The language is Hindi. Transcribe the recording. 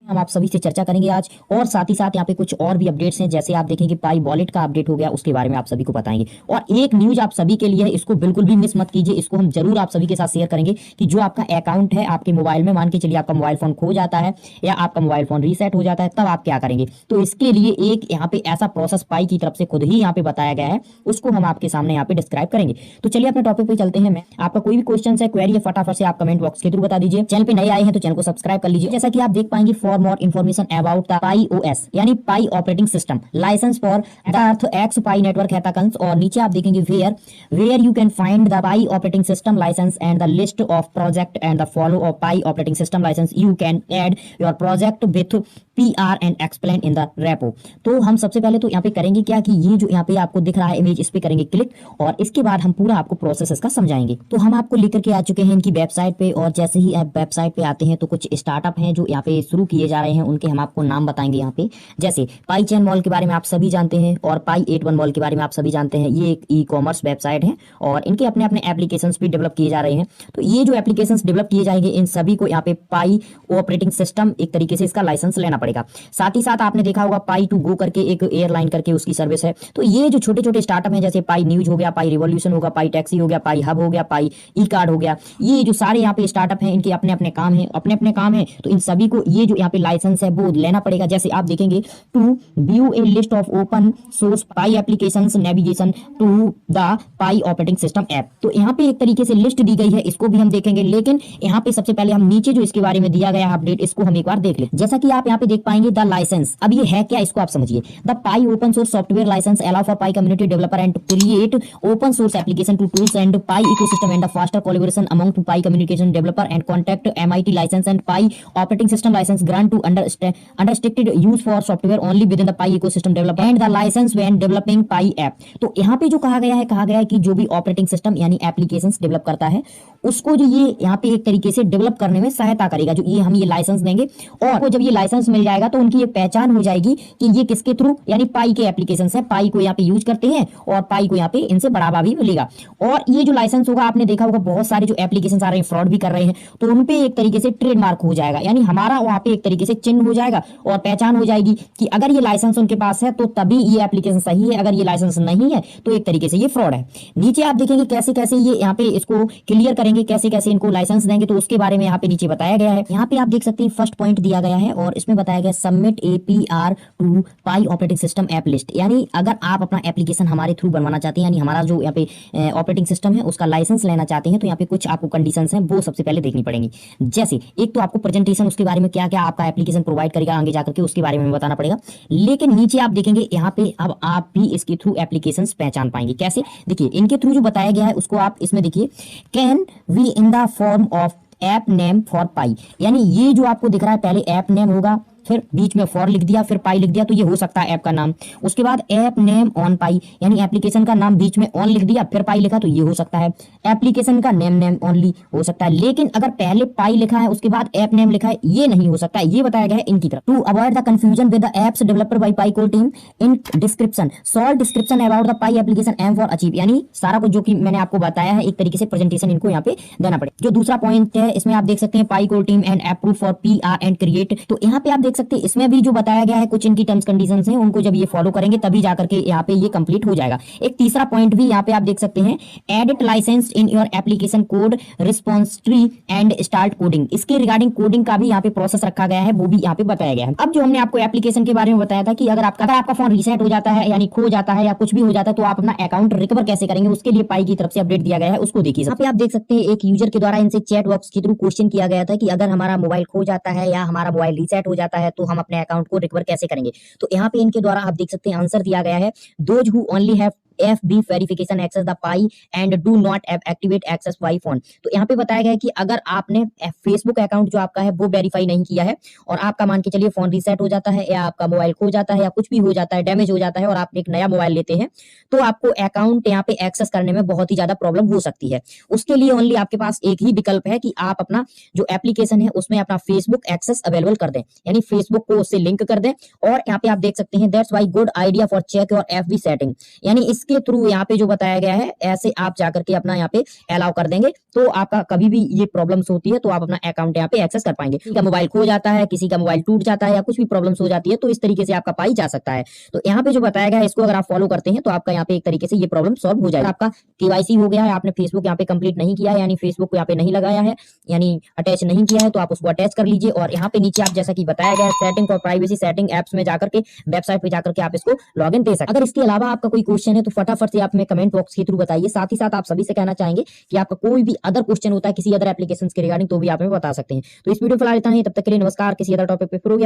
हम आप सभी से चर्चा करेंगे आज, और साथ ही साथ यहाँ पे कुछ और भी अपडेट्स हैं। जैसे आप देखेंगे पाई वॉलेट का अपडेट हो गया, उसके बारे में आप सभी को बताएंगे। और एक न्यूज आप सभी के लिए है, इसको बिल्कुल भी मिस मत कीजिए, इसको हम जरूर आप सभी के साथ शेयर करेंगे कि जो आपका अकाउंट है आपके मोबाइल में, मान के चलिए आपका मोबाइल फोन खो जाता है या आपका मोबाइल फोन रीसेट हो जाता है, तब आप क्या करेंगे। तो इसके लिए एक यहाँ पे ऐसा प्रोसेस पाई की तरफ से खुद ही यहाँ पे बताया गया है, उसको हम आपके सामने यहाँ पे डिस्क्राइब करेंगे। तो चलिए अपने टॉपिक पे चलते हैं। मैं आपका कोई भी क्वेश्चन है, क्वेरी है, फटाफट से आप कमेंट बॉक्स के थ्रू बता दीजिए। चैनल पे नए आए हैं तो चैनल को सब्सक्राइब कर लीजिए। जैसा कि आप देख पाएंगे, for more information about the Pi OS यानी Pi operating system license for the earth X Pi network hackathons, और नीचे आप देखेंगे where you can find the Pi operating system license and the list of project and the follow of Pi operating system license you can add your project with PR and explain in the repo. तो हम सबसे पहले तो यहाँ पे करेंगे क्या कि ये जो यहाँ पे आपको दिख रहा है इमेज, इस पे करेंगे क्लिक, और इसके बाद हम पूरा आपको प्रोसेस इसका समझाएंगे। तो हम आपको लेकर के आ चुके हैं इनकी वेबसाइट पे, और जैसे ही आप वेबसाइट पे आते हैं तो कुछ स्टार्टअप हैं जो यहाँ पे शुरू किए जा रहे हैं, उनके हम आपको नाम बताएंगे यहाँ पे। जैसे पाई चैन मॉल के बारे में आप सभी जानते हैं, और पाई 81 मॉल के बारे में आप सभी जानते हैं। ये एक ई-कॉमर्स वेबसाइट है और इनके अपने अपने एप्लीकेशन भी डेवलप किए जा रहे हैं। तो ये जो एप्लीकेशन डेवलप किए जाएंगे, इन सभी को यहाँ पे पाई ऑपरेटिंग सिस्टम एक तरीके से इसका लाइसेंस लेना पड़ेगा। साथ ही साथ आपने देखा होगा पाई टू गो करके एक एयरलाइन करके उसकी सर्विस है। तो ये जो छोटे छोटे स्टार्टअप हैं, जैसे पाई न्यूज हो गया, पाई रिवॉल्यूशन होगा, पाई टैक्सी हो गया, पाई हब हो गया, पाई ई कार्ड हो गया, ये जो सारे यहाँ पे स्टार्टअप हैं, इनके अपने अपने काम हैं, अपने अपने काम हैं। तो इन सभी को ये जो यहाँ पे लाइसेंस है वो लेना पड़ेगा। जैसे आप देखेंगे, to view a list of open source Pi applications navigation to the Pi operating system app. तो यहाँ पे एक तरीके से लिस्ट दी गई है, इसको भी हम देखेंगे। लेकिन यहाँ पे सबसे पहले हम नीचे जो इसके बारे में दिया गया है अपडेट, इसको हम एक बार देख लें। जैसा कि आप यहाँ पे देख पाएंगे, द लाइसेंस, अब ये है क्या, इसको आप समझिए। The Pi open source software license allow for Pi community developer and to create open source application to tools and Pi ecosystem and faster collaboration among to Pi communication developer and contact MIT license and Pi operating system license grant to unrestricted use for software only within the Pi ecosystem developer and the license when developing Pi app. तो यहाँ पे जो कहा गया है कि जो भी ऑपरेटिंग सिस्टम यानी एप्लीकेशंस डेवलप करता है, उसको जो ये यहाँ पे एक तरीके से डेवलप करने में सहायता करेगा। जो ये हम ये लाइसेंस देंगे, और जब ये लाइसेंस मिल जाएगा तो उनकी एक पहचान हो जाएगी कि ये किसके थ्रू, यानी पाई के एप्लीकेशंस है, पाई को यहाँ पे यूज करते हैं और पाई को यहाँ पे इनसे बढ़ावा भी मिलेगा। और ये जो लाइसेंस होगा, आपने देखा होगा बहुत सारे जो एप्लीकेशंस आ रहे हैं फ्रॉड भी कर रहे हैं, तो उन पे एक तरीके से ट्रेडमार्क हो जाएगा, यानी हमारा वहाँ पे एक तरीके से चिन्ह हो जाएगा और पहचान हो जाएगी कि अगर ये लाइसेंस उनके पास है तो तभी ये एप्लीकेशन सही है, अगर ये लाइसेंस नहीं है तो एक तरीके से ये फ्रॉड है। नीचे आप देखेंगे कैसे कैसे ये यहाँ पे इसको क्लियर करेंगे, कैसे कैसे इनको लाइसेंस देंगे, तो उसके बारे में यहाँ पे नीचे बताया गया है। यहाँ पे आप देख सकते हैं फर्स्ट पॉइंट दिया गया है और इसमें बताया गया submit APR to Pi operating system app list, यानी अगर आप अपना एप्लीकेशन हमारे थ्रू बनवाना चाहते हैं, यानी हमारा जो यहाँ पे ऑपरेटिंग सिस्टम है उसका लाइसेंस लेना चाहते हैं, तो यहाँ पे कुछ आपको कंडीशंस हैं वो सबसे पहले देखनी पड़ेंगी। जैसे एक तो आपको प्रेजेंटेशन, उसके बारे में क्या क्या आपका एप्लीकेशन प्रोवाइड करेगा आगे जाकर के, उसके बारे में बताना पड़ेगा। लेकिन नीचे आप देखेंगे यहाँ पे अब आप भी इसके थ्रू एप्लीकेशंस पहचान पाएंगे। कैसे, देखिए इनके थ्रू जो बताया गया है उसको आप इसमें देखिए, can we in the form of app name for Pi, यानी ये जो आपको दिख रहा है पहले ऐप नेम होगा, फिर बीच में फॉर लिख दिया, फिर पाई लिख दिया, तो ये हो सकता है ऐप का नाम। उसके बाद ऐप नेम ऑन पाई, यानी एप्लीकेशन का नाम बीच में ऑन लिख दिया, फिर पाई लिखा, तो ये हो सकता है एप्लीकेशन का नेम ओनली हो सकता है। लेकिन अगर पहले पाई लिखा है उसके बाद ऐप नेम लिखा है, ये नहीं हो सकता है, ये बताया गया है इनकी तरफ। To avoid the confusion with the apps developer by Pi core team in description solve description about the Pi application aim for achieve, यानी सारा कुछ जो कि मैंने आपको बताया है एक तरीके से प्रेजेंटेशन इनको यहाँ पे देना पड़ेगा। जो दूसरा पॉइंट है इसमें आप देख सकते हैं Pi core team and approve for PR and create, तो यहाँ पे आप देख सकते हैं इसमें भी जो बताया गया है कुछ इनकी टर्म्स कंडीशंस हैं, उनको जब ये फॉलो करेंगे तभी जाकर के यहाँ पे ये कंप्लीट हो जाएगा। एक तीसरा पॉइंट भी यहाँ पे आप देख सकते हैं, edit license in your application code responsive and start coding, इसके रिगार्डिंग कोडिंग का भी यहाँ पे प्रोसेस रखा गया है, वो भी यहाँ पे बताया गया है। अब जो हमने आपको एप्लीकेशन के बारे में बताया था कि अगर आपका फोन रीसेट हो जाता है, यानी खो जाता है या कुछ भी हो जाता है, तो आप अपना अकाउंट रिकवर कैसे करेंगे, उसके लिए पाई की तरफ से अपडेट दिया गया है, उसको देखिए। यहाँ पे आप देख सकते हैं एक यूजर के द्वारा इनसे चैट बॉक्स के थ्रू क्वेश्चन किया गया था कि अगर हमारा मोबाइल खो जाता है या हमारा मोबाइल रीसेट हो जाता है तो हम अपने अकाउंट को रिकवर कैसे करेंगे। तो यहाँ पे इनके द्वारा आप देख सकते हैं आंसर दिया गया है, those who only have FB verification access the Pi and do not activate access via phone. तो यहाँ पे बताया गया है कि अगर आपने फेसबुक अकाउंट जो आपका है वो वेरीफाई नहीं किया है और आपका मान के चलिए फोन रीसेट हो जाता है या आपका मोबाइल खो जाता है या कुछ भी हो जाता है, डैमेज हो जाता है और आप एक नया मोबाइल लेते हैं, तो आपको अकाउंट यहाँ पे एक्सेस करने में बहुत ही ज्यादा प्रॉब्लम हो सकती है। उसके लिए ओनली आपके पास एक ही विकल्प है कि आप अपना जो एप्लीकेशन है उसमें अपना फेसबुक एक्सेस अवेलेबल कर दें, यानी फेसबुक को उससे लिंक कर दें। और यहाँ पे आप देख सकते हैं that's why good idea for check your FB setting, यानी इस इसके थ्रू यहाँ पे जो बताया गया है ऐसे आप जाकर के अपना यहाँ पे अलाउ कर देंगे तो आपका कभी भी ये प्रॉब्लम्स होती है तो आप अपना अकाउंट यहाँ पे एक्सेस कर पाएंगे। किसी का मोबाइल खो जाता है, किसी का मोबाइल टूट जाता है या कुछ भी प्रॉब्लम्स हो जाती है तो इस तरीके से आपका पाई जा सकता है। तो यहाँ पे जो बताया गया है इसको अगर आप फॉलो करते हैं तो आपका यहाँ पे एक तरीके से ये प्रॉब्लम सॉल्व हो जाएगा। आपका केवाईसी हो गया है, आपने फेसबुक यहाँ पे कंप्लीट नहीं किया है, यानी फेसबुक को यहाँ पे नहीं लगाया है, यानी अटैच नहीं किया है, तो आप उसको अटैच कर लीजिए। और यहाँ पे नीचे आप जैसा कि बताया गया है सेटिंग और प्राइवेसी सेटिंग एप्स में जाकर के वेबसाइट पे जाकर के आप इसको लॉगिन दे सकते हैं। अगर इसके अलावा आपका कोई क्वेश्चन है तो फटाफट से आप हमें कमेंट बॉक्स के थ्रू बताइए। साथ ही साथ आप सभी से कहना चाहेंगे कि आपका कोई भी अदर क्वेश्चन होता है किसी अदर एप्लीकेशन के रिगार्डिंग तो भी आप हमें बता सकते हैं। तो इस वीडियो फिलहाल इतना ही, तब तक के लिए नमस्कार। किसी अदर टॉपिक पे फिर होगी